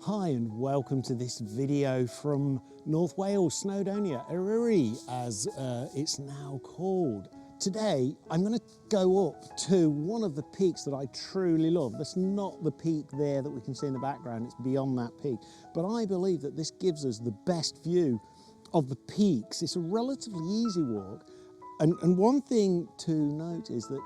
Hi and welcome to this video from North Wales, Snowdonia, Eryri as it's now called. Today I'm going to go up to one of the peaks that I truly love. That's not the peak there that we can see in the background, it's beyond that peak. But I believe that this gives us the best view of the peaks. It's a relatively easy walk, and one thing to note is that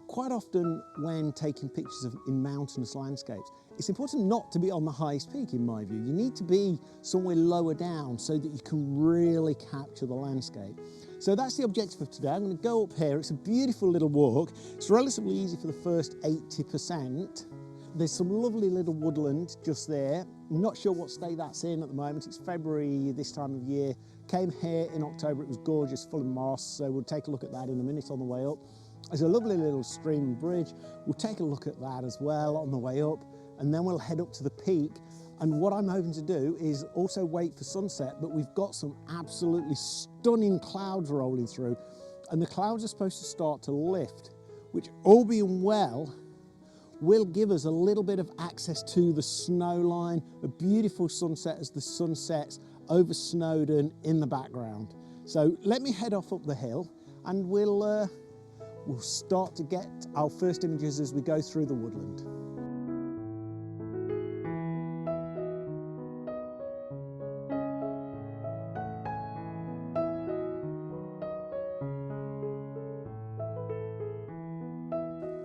quite often when taking pictures in mountainous landscapes, it's important not to be on the highest peak in my view. You need to be somewhere lower down so that you can really capture the landscape. So that's the objective of today. I'm going to go up here. It's a beautiful little walk. It's relatively easy for the first 80%. There's some lovely little woodland just there. I'm not sure what state that's in at the moment. It's February this time of year. Came here in October, it was gorgeous, full of moss, so we'll take a look at that in a minute on the way up. There's a lovely little stream and bridge. We'll take a look at that as well on the way up, and then we'll head up to the peak. And what I'm hoping to do is also wait for sunset, but we've got some absolutely stunning clouds rolling through, and the clouds are supposed to start to lift, which, all being well, will give us a little bit of access to the snow line, a beautiful sunset as the sun sets over Snowdon in the background. So let me head off up the hill and we'll start to get our first images as we go through the woodland.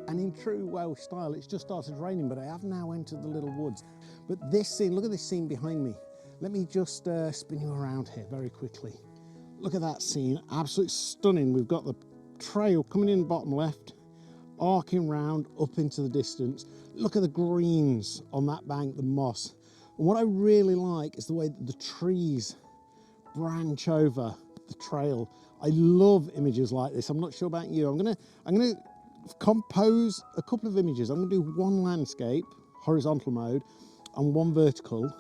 And in true Welsh style, it's just started raining, but I have now entered the little woods. But this scene, look at this scene behind me. Let me just spin you around here very quickly. Look at that scene, absolutely stunning. We've got the trail coming in bottom left, arcing round up into the distance. Look at the greens on that bank, the moss. And what I really like is the way that the trees branch over the trail. I love images like this. I'm not sure about you. I'm gonna compose a couple of images. I'm gonna do one landscape, horizontal mode, and one vertical.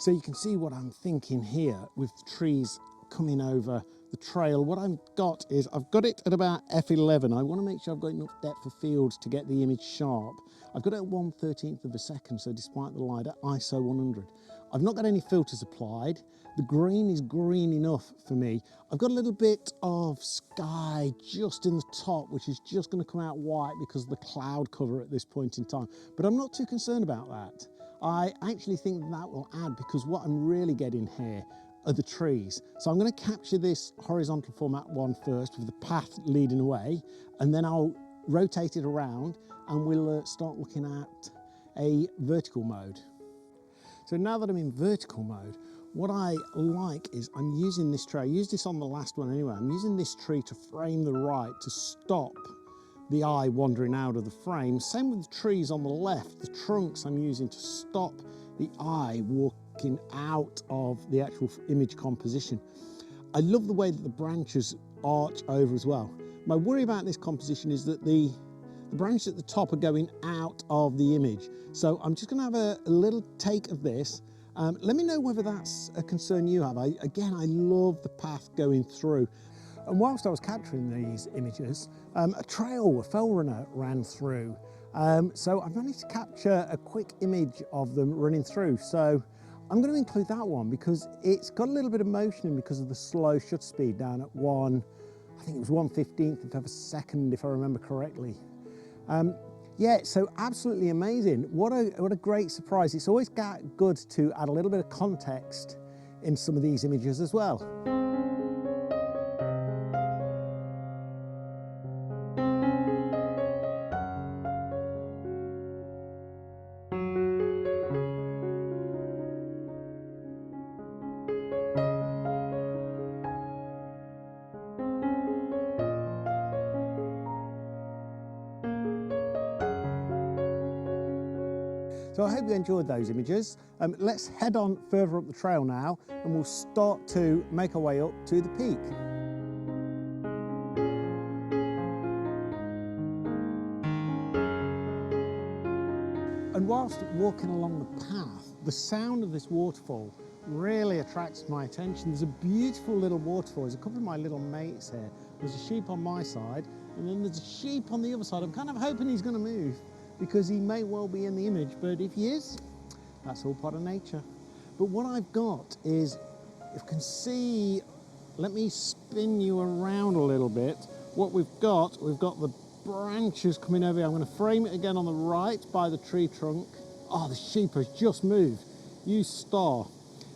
So you can see what I'm thinking here with the trees coming over the trail. What I've got it at about f11. I want to make sure I've got enough depth of field to get the image sharp. I've got it at 1/13 of a second, so despite the light, at ISO 100. I've not got any filters applied. The green is green enough for me. I've got a little bit of sky just in the top, which is just going to come out white because of the cloud cover at this point in time. But I'm not too concerned about that. I actually think that will add, because what I'm really getting here are the trees. So I'm going to capture this horizontal format one first with the path leading away, and then I'll rotate it around and we'll start looking at a vertical mode. So now that I'm in vertical mode, what I like is I'm using this tree. I used this on the last one anyway. I'm using this tree to frame the right to stop the eye wandering out of the frame. Same with the trees on the left. The trunks I'm using to stop the eye walking out of the actual image composition. I love the way that the branches arch over as well. My worry about this composition is that the branches at the top are going out of the image. So I'm just going to have a little take of this. Let me know whether that's a concern you have. Again, I love the path going through. And whilst I was capturing these images, a trail, a fell runner ran through. So I managed to capture a quick image of them running through. So I'm going to include that one because it's got a little bit of motion because of the slow shutter speed down at I think it was 1/15 of a second if I remember correctly. Yeah, so absolutely amazing. What a great surprise. It's always good to add a little bit of context in some of these images as well. So I hope you enjoyed those images. Let's head on further up the trail now and we'll start to make our way up to the peak. And whilst walking along the path, the sound of this waterfall really attracts my attention. There's a beautiful little waterfall. There's a couple of my little mates here. There's a sheep on my side and then there's a sheep on the other side. I'm kind of hoping he's going to move because he may well be in the image, but if he is, That's all part of nature. But what I've got is, if you can see, let me spin you around a little bit. What we've got the branches coming over here. I'm going to frame it again on the right by the tree trunk. Oh, the sheep has just moved. You star.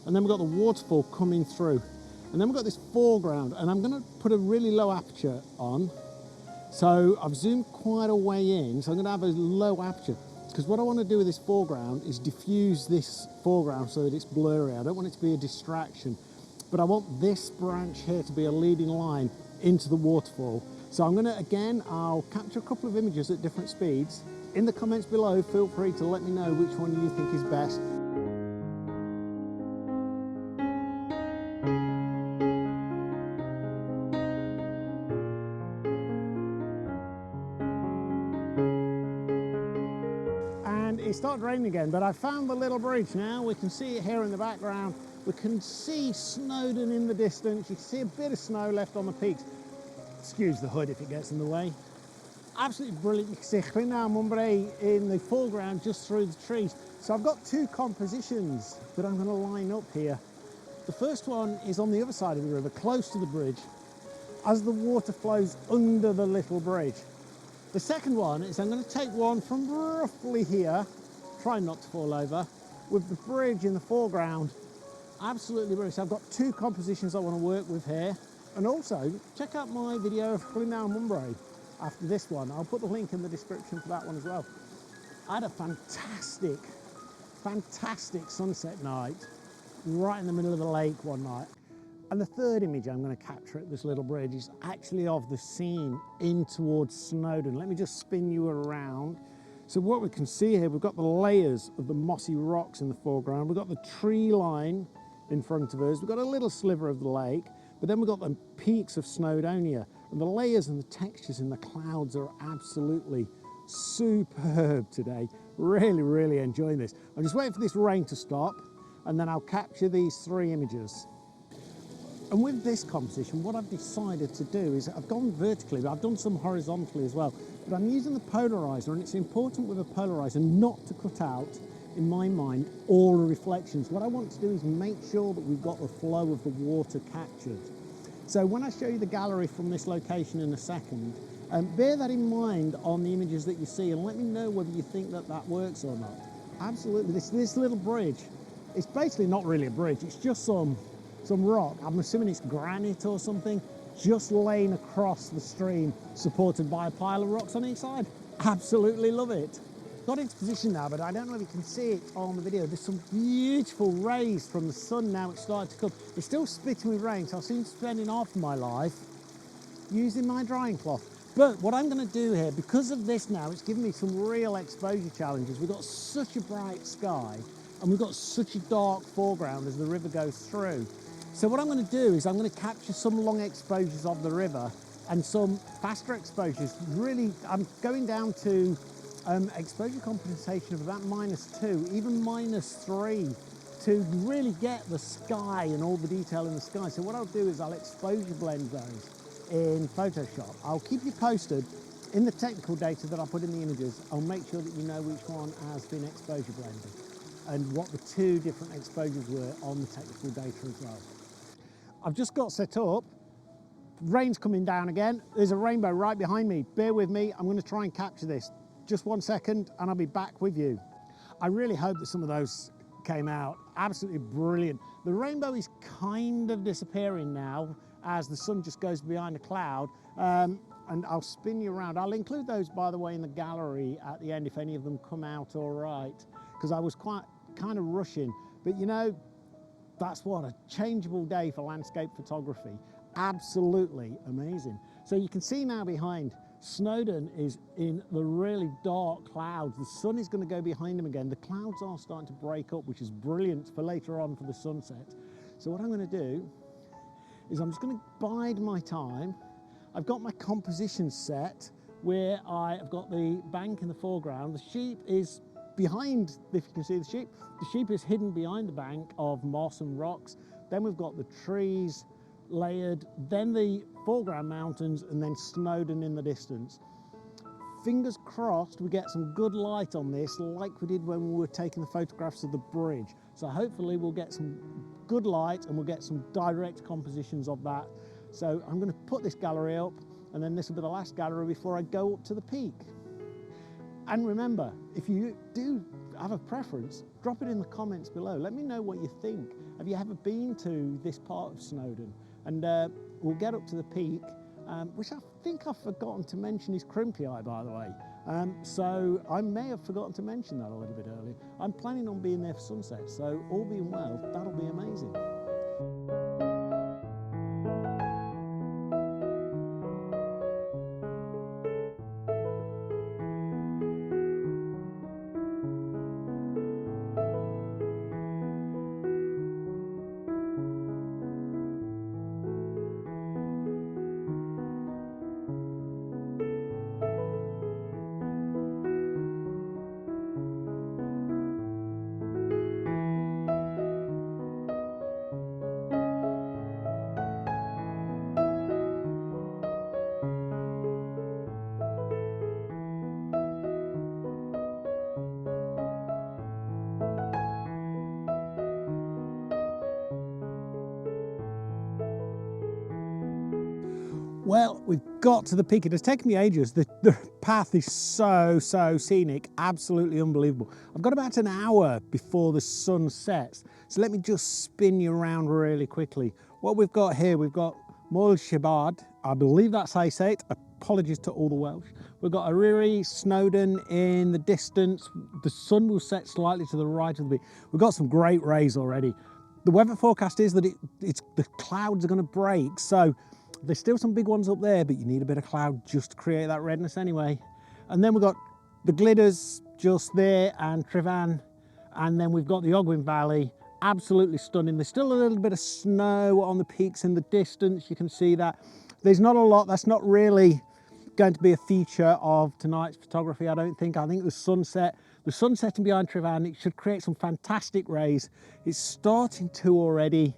And then we've got the waterfall coming through. And then we've got this foreground, and I'm going to put a really low aperture on. So I've zoomed quite a way in, so I'm going to have a low aperture. Because what I want to do with this foreground is diffuse this foreground so that it's blurry. I don't want it to be a distraction. But I want this branch here to be a leading line into the waterfall. So I'm going to, again, I'll capture a couple of images at different speeds. In the comments below, feel free to let me know which one you think is best. And it started raining again, but I found the little bridge now. We can see it here in the background. We can see Snowdon in the distance. You can see a bit of snow left on the peaks. Excuse the hood if it gets in the way. Absolutely brilliant. You can see Waterfall Photography in the foreground just through the trees. So I've got two compositions that I'm going to line up here. The first one is on the other side of the river, close to the bridge, as the water flows under the little bridge. The second one is I'm going to take one from roughly here, try not to fall over, with the bridge in the foreground. Absolutely brilliant. So I've got two compositions I want to work with here. And also, check out my video of Snowdonia National Park after this one. I'll put the link in the description for that one as well. I had a fantastic sunset night right in the middle of the lake one night. And the third image I'm going to capture at this little bridge is actually of the scene in towards Snowdon. Let me just spin you around. So what we can see here, we've got the layers of the mossy rocks in the foreground. We've got the tree line in front of us. We've got a little sliver of the lake, but then we've got the peaks of Snowdonia. And the layers and the textures in the clouds are absolutely superb today. Really, really enjoying this. I'm just waiting for this rain to stop, and then I'll capture these three images. And with this composition, what I've decided to do is I've gone vertically, but I've done some horizontally as well. But I'm using the polarizer, and it's important with a polarizer not to cut out, in my mind, all the reflections. What I want to do is make sure that we've got the flow of the water captured. So when I show you the gallery from this location in a second, bear that in mind on the images that you see, and let me know whether you think that that works or not. Absolutely, this little bridge, it's basically not really a bridge, it's just some rock. I'm assuming it's granite or something, just laying across the stream, supported by a pile of rocks on each side. Absolutely love it. Got into position now, but I don't know if you can see it on the video. There's some beautiful rays from the sun now. It's started to come. It's still spitting with rain, so I seem to be spending half of my life using my drying cloth. But what I'm going to do here, because of this now, it's given me some real exposure challenges. We've got such a bright sky, and we've got such a dark foreground as the river goes through. So what I'm going to do is I'm going to capture some long exposures of the river and some faster exposures. Really, I'm going down to exposure compensation of about -2, even -3, to really get the sky and all the detail in the sky. So what I'll do is I'll exposure blend those in Photoshop. I'll keep you posted in the technical data that I put in the images. I'll make sure that you know which one has been exposure blended and what the two different exposures were on the technical data as well. I've just got set up. Rain's coming down again. There's a rainbow right behind me. Bear with me. I'm going to try and capture this. Just 1 second and I'll be back with you. I really hope that some of those came out. Absolutely brilliant. The rainbow is kind of disappearing now as the sun just goes behind a cloud. And I'll spin you around. I'll include those, by the way, in the gallery at the end if any of them come out all right, because I was kind of rushing. But you know, that's what a changeable day for landscape photography. Absolutely amazing. So you can see now behind, Snowdon is in the really dark clouds. The sun is going to go behind him again. The clouds are starting to break up, which is brilliant for later on for the sunset. So what I'm going to do is I'm just going to bide my time. I've got my composition set where I've got the bank in the foreground. The sheep is behind, if you can see the sheep is hidden behind the bank of moss and rocks. Then we've got the trees layered, then the foreground mountains, and then Snowdon in the distance. fingers crossed we get some good light on this like we did when we were taking the photographs of the bridge. So hopefully we'll get some good light and we'll get some direct compositions of that. So I'm going to put this gallery up, and then this will be the last gallery before I go up to the peak. And remember, if you do have a preference, drop it in the comments below. Let me know what you think. Have you ever been to this part of Snowdon? And we'll get up to the peak, which I think I've forgotten to mention is Crimpy Eye, by the way. So I may have forgotten to mention that a little bit earlier. I'm planning on being there for sunset, so all being well, that'll be amazing. Well, we've got to the peak. It has taken me ages. The path is so scenic, absolutely unbelievable. I've got about an hour before the sun sets. So let me just spin you around really quickly. What we've got here, we've got Moel Shibard. I believe that's how you say it. Apologies to all the Welsh. We've got Ariri, Snowdon in the distance. The sun will set slightly to the right of the peak. We've got some great rays already. The weather forecast is that the clouds are going to break. So there's still some big ones up there, but you need a bit of cloud just to create that redness anyway. And then we've got the Glidders just there and Trevan. And then we've got the Ogwen Valley, absolutely stunning. There's still a little bit of snow on the peaks in the distance. You can see that. There's not a lot. That's not really going to be a feature of tonight's photography, I don't think. I think the sunsetting behind Trevan, it should create some fantastic rays. It's starting to already.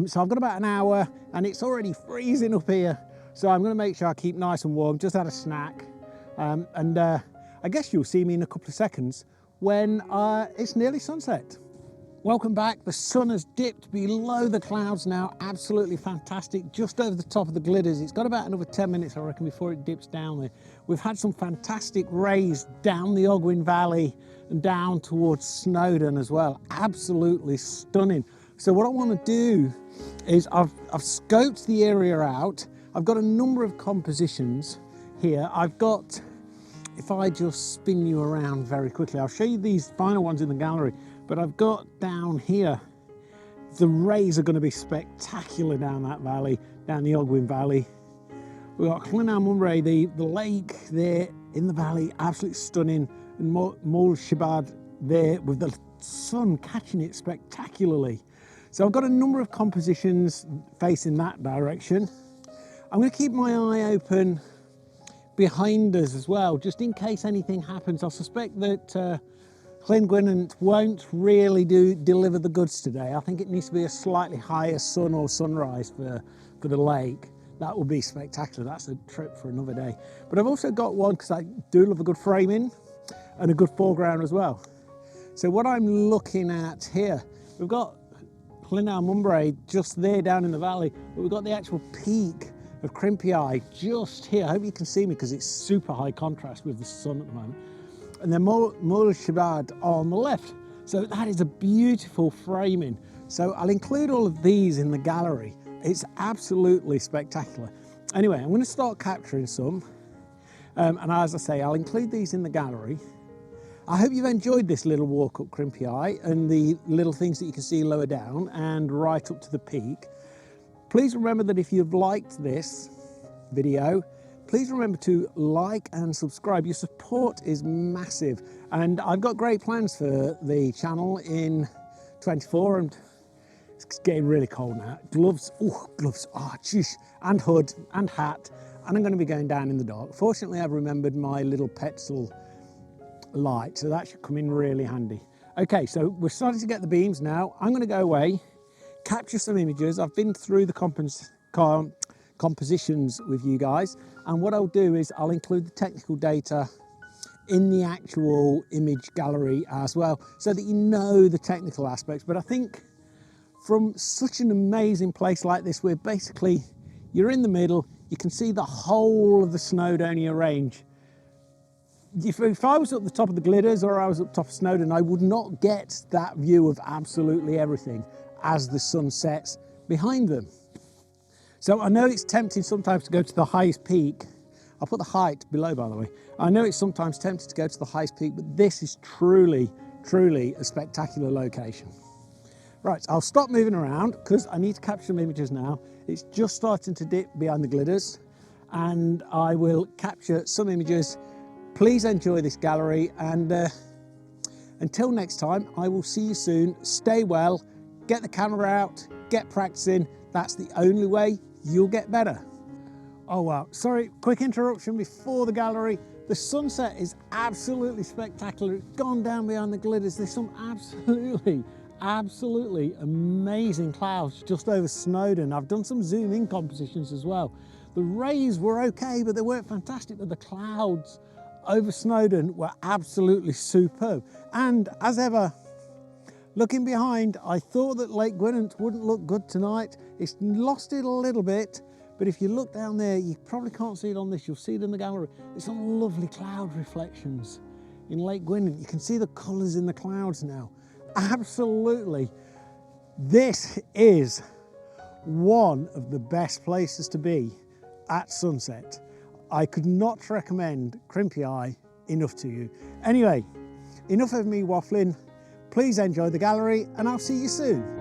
So I've got about an hour and it's already freezing up here. So I'm going to make sure I keep nice and warm, just had a snack. I guess you'll see me in a couple of seconds when it's nearly sunset. Welcome back. The sun has dipped below the clouds now. Absolutely fantastic. Just over the top of the Glidders. It's got about another 10 minutes, I reckon, before it dips down there. We've had some fantastic rays down the Ogwen Valley and down towards Snowdon as well. Absolutely stunning. So what I want to do is I've scoped the area out. I've got a number of compositions here. I've got, if I just spin you around very quickly, I'll show you these final ones in the gallery, but I've got down here, the rays are going to be spectacular down that valley, down the Ogwen Valley. We've got Llynau Mumray, the lake there in the valley, absolutely stunning, and Moel Shibard there with the sun catching it spectacularly. So I've got a number of compositions facing that direction. I'm going to keep my eye open behind us as well, just in case anything happens. I suspect that Llyn won't really deliver the goods today. I think it needs to be a slightly higher sun or sunrise for the lake. That will be spectacular. That's a trip for another day. But I've also got one, because I do love a good framing and a good foreground as well. So what I'm looking at here, we've got Llynau Mumray just there down in the valley, but we've got the actual peak of Crimpy Eye just here. I hope you can see me because it's super high contrast with the sun at the moment. And then Moel Shibard on the left. So that is a beautiful framing. So I'll include all of these in the gallery. It's absolutely spectacular. Anyway, I'm going to start capturing some. And as I say, I'll include these in the gallery. I hope you've enjoyed this little walk up Crimpy Eye and the little things that you can see lower down and right up to the peak. Please remember that if you've liked this video, please remember to like and subscribe. Your support is massive. And I've got great plans for the channel in 24, and it's getting really cold now. Gloves, oh geez, and hood and hat. And I'm going to be going down in the dark. Fortunately, I've remembered my little Petzl light, so that should come in really handy. Okay, so we're starting to get the beams now. I'm going to go away, capture some images. I've been through the compositions with you guys. And what I'll do is I'll include the technical data in the actual image gallery as well, so that you know the technical aspects. But I think from such an amazing place like this, where basically you're in the middle, you can see the whole of the Snowdonia range. If I was at the top of the Glidders or I was at the top of Snowdon, I would not get that view of absolutely everything as the sun sets behind them. So I know it's tempting sometimes to go to the highest peak. I'll put the height below, by the way. I know it's sometimes tempting to go to the highest peak, but this is truly, truly a spectacular location. Right, I'll stop moving around because I need to capture some images now. It's just starting to dip behind the Glidders, and I will capture some images. Please enjoy this gallery, and until next time, I will see you soon. Stay well, get the camera out, get practicing. That's the only way you'll get better. Oh wow, sorry, quick interruption before the gallery. The sunset is absolutely spectacular. It's gone down behind the Glidders. There's some absolutely amazing clouds just over Snowdon. I've done some zoom in compositions as well. The rays were okay, but they weren't fantastic, but the clouds over Snowdon were absolutely superb. And as ever, looking behind, I thought that Lake Gwynant wouldn't look good tonight. It's lost it a little bit, but if you look down there, you probably can't see it on this, you'll see it in the gallery. There's some lovely cloud reflections in Lake Gwynant. You can see the colours in the clouds now. Absolutely. This is one of the best places to be at sunset. I could not recommend Crimpy Eye enough to you. Anyway, enough of me waffling. Please enjoy the gallery, and I'll see you soon.